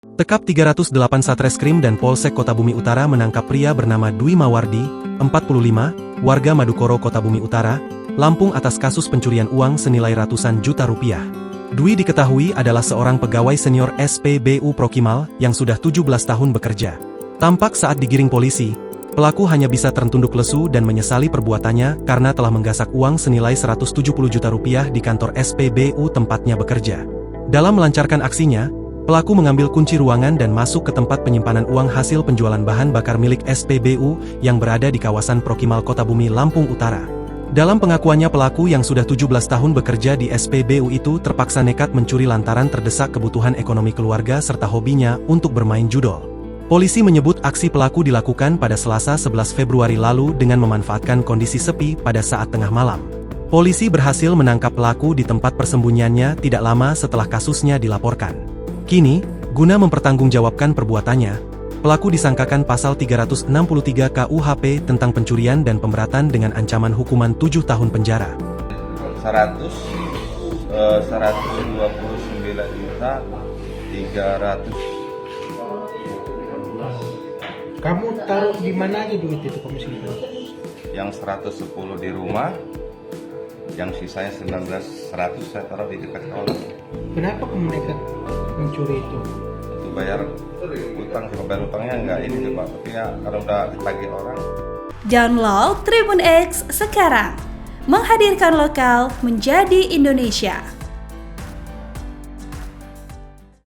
Tekap 308 Satreskrim dan Polsek Kota Bumi Utara menangkap pria bernama Dwi Mawardi, 45, warga Madukoro Kota Bumi Utara, Lampung atas kasus pencurian uang senilai ratusan juta rupiah. Dwi diketahui adalah seorang pegawai senior SPBU Prokimal yang sudah 17 tahun bekerja. Tampak saat digiring polisi, pelaku hanya bisa tertunduk lesu dan menyesali perbuatannya karena telah menggasak uang senilai 170 juta rupiah di kantor SPBU tempatnya bekerja. Dalam melancarkan aksinya, pelaku mengambil kunci ruangan dan masuk ke tempat penyimpanan uang hasil penjualan bahan bakar milik SPBU yang berada di kawasan Prokimal Kota Bumi, Lampung Utara. Dalam pengakuannya, pelaku yang sudah 17 tahun bekerja di SPBU itu terpaksa nekat mencuri lantaran terdesak kebutuhan ekonomi keluarga serta hobinya untuk bermain judol. Polisi menyebut aksi pelaku dilakukan pada Selasa 11 Februari lalu dengan memanfaatkan kondisi sepi pada saat tengah malam. Polisi berhasil menangkap pelaku di tempat persembunyiannya tidak lama setelah kasusnya dilaporkan. Kini, guna mempertanggungjawabkan perbuatannya, pelaku disangkakan pasal 363 KUHP tentang pencurian dan pemberatan dengan ancaman hukuman 7 tahun penjara. 129.300. Kamu taruh di mana aja duit itu kamu simpan? Yang 110 di rumah, yang sisanya 19.100 saya taruh di dekat kolam. Kenapa kamu nekat mencuri itu? Untuk bayar utang, bayar utangnya enggak ini sih Pak, tapi ya kalau udah ditagih orang. Download Tribun X sekarang, menghadirkan lokal menjadi Indonesia.